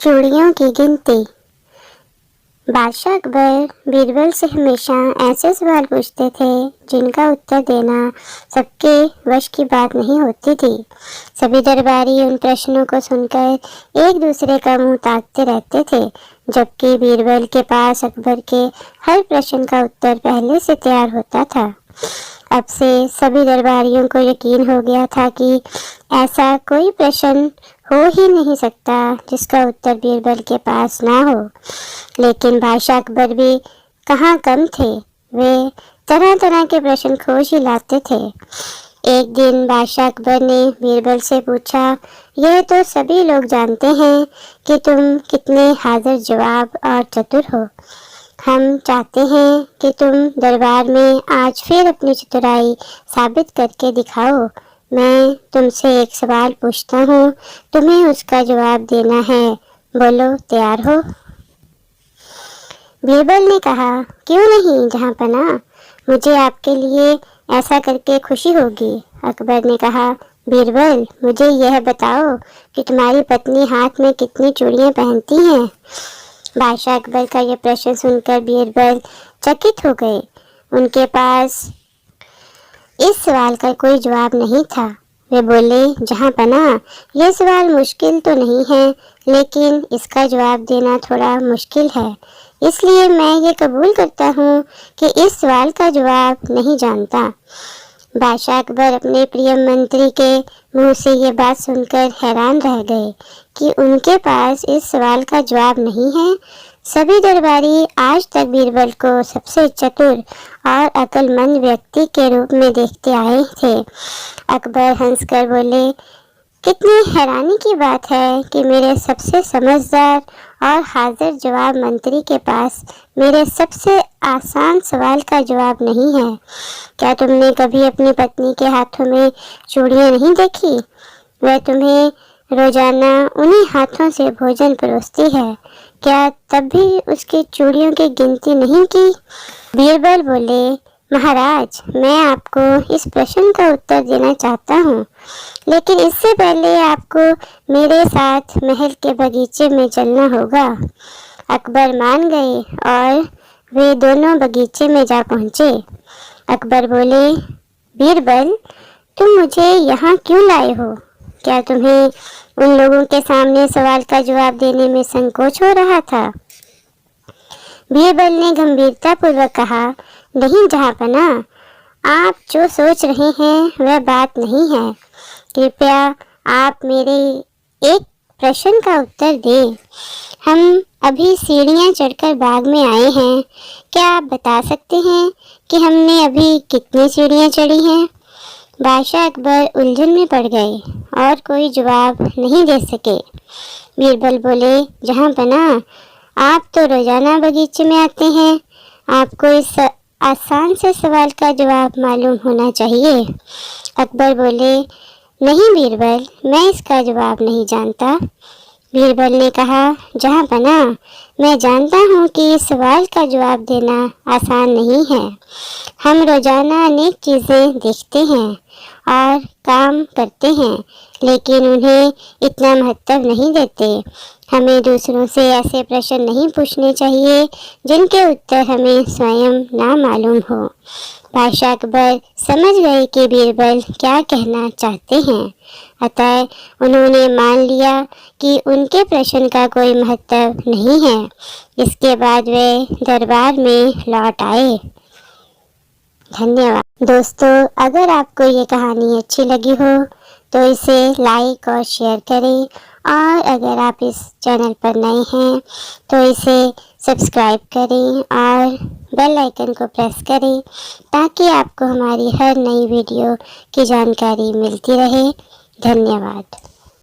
चूड़ियों की गिनती। बादशाह अकबर बीरबल से हमेशा ऐसे सवाल पूछते थे जिनका उत्तर देना सबके वश की बात नहीं होती थी। सभी दरबारी उन प्रश्नों को सुनकर एक दूसरे का मुंह ताकते रहते थे, जबकि बीरबल के पास अकबर के हर प्रश्न का उत्तर पहले से तैयार होता था। अब से सभी दरबारियों को यकीन हो गया था कि ऐसा कोई प्रश्न हो ही नहीं सकता जिसका उत्तर बीरबल के पास ना हो। लेकिन बादशाह अकबर भी कहाँ कम थे, वे तरह तरह के प्रश्न खोज ही लाते थे। एक दिन बादशाह अकबर ने बीरबल से पूछा, यह तो सभी लोग जानते हैं कि तुम कितने हाजिर जवाब और चतुर हो। हम चाहते हैं कि तुम दरबार में आज फिर अपनी चतुराई साबित करके दिखाओ। मैं तुमसे एक सवाल पूछता हूँ, तुम्हें उसका जवाब देना है। बोलो, तैयार हो? बीरबल ने कहा, क्यों नहीं जहाँपना, मुझे आपके लिए ऐसा करके खुशी होगी। अकबर ने कहा, बीरबल, मुझे यह बताओ कि तुम्हारी पत्नी हाथ में कितनी चूड़ियाँ पहनती हैं। बादशाह अकबर का यह प्रश्न सुनकर बीरबल चकित हो गए। उनके पास इस सवाल का कोई जवाब नहीं था। वे बोले, जहाँपना, यह सवाल मुश्किल तो नहीं है, लेकिन इसका जवाब देना थोड़ा मुश्किल है। इसलिए मैं ये कबूल करता हूँ कि इस सवाल का जवाब नहीं जानता। बादशाह अकबर अपने प्रिय मंत्री के मुंह से ये बात सुनकर हैरान रह गए कि उनके पास इस सवाल का जवाब नहीं है। सभी दरबारी आज तक बीरबल को सबसे चतुर और अक्लमंद व्यक्ति के रूप में देखते आए थे। अकबर हंसकर बोले, कितनी हैरानी की बात है कि मेरे सबसे समझदार और हाजिर जवाब मंत्री के पास मेरे सबसे आसान सवाल का जवाब नहीं है। क्या तुमने कभी अपनी पत्नी के हाथों में चूड़ियाँ नहीं देखी? वह तुम्हें रोजाना उन्हीं हाथों से भोजन परोसती है। क्या तब भी उसकी चूड़ियों की गिनती नहीं की? बीरबल बोले, महाराज, मैं आपको इस प्रश्न का उत्तर देना चाहता हूँ, लेकिन इससे पहले आपको मेरे साथ महल के बगीचे में चलना होगा। अकबर मान गए और वे दोनों बगीचे में जा पहुँचे। अकबर बोले, बीरबल, तुम मुझे यहाँ क्यों लाए हो? क्या तुम्हें उन लोगों के सामने सवाल का जवाब देने में संकोच हो रहा था? बीरबल ने गंभीरता पूर्वक कहा, नहीं जहाँपना, आप जो सोच रहे हैं वह बात नहीं है। कृपया आप मेरे एक प्रश्न का उत्तर दें। हम अभी सीढ़ियाँ चढ़कर बाग में आए हैं। क्या आप बता सकते हैं कि हमने अभी कितनी सीढ़ियाँ चढ़ी हैं? बादशाह अकबर उलझन में पड़ गए और कोई जवाब नहीं दे सके। बीरबल बोले, जहाँपना, आप तो रोजाना बगीचे में आते हैं, आपको इस आसान से सवाल का जवाब मालूम होना चाहिए। अकबर बोले, नहीं बीरबल, मैं इसका जवाब नहीं जानता। बीरबल ने कहा, जहाँपना, मैं जानता हूँ कि इस सवाल का जवाब देना आसान नहीं है। हम रोजाना अनेक चीज़ें देखते हैं और काम करते हैं, लेकिन उन्हें इतना महत्व नहीं देते। हमें दूसरों से ऐसे प्रश्न नहीं पूछने चाहिए जिनके उत्तर हमें स्वयं ना मालूम हो। बादशाह अकबर समझ गए कि बीरबल क्या कहना चाहते हैं, अतः उन्होंने मान लिया कि उनके प्रश्न का कोई महत्व नहीं है। इसके बाद वे दरबार में लौट आए। धन्यवाद दोस्तों, अगर आपको ये कहानी अच्छी लगी हो तो इसे लाइक और शेयर करें, और अगर आप इस चैनल पर नए हैं तो इसे सब्सक्राइब करें और बेल आइकन को प्रेस करें ताकि आपको हमारी हर नई वीडियो की जानकारी मिलती रहे। धन्यवाद।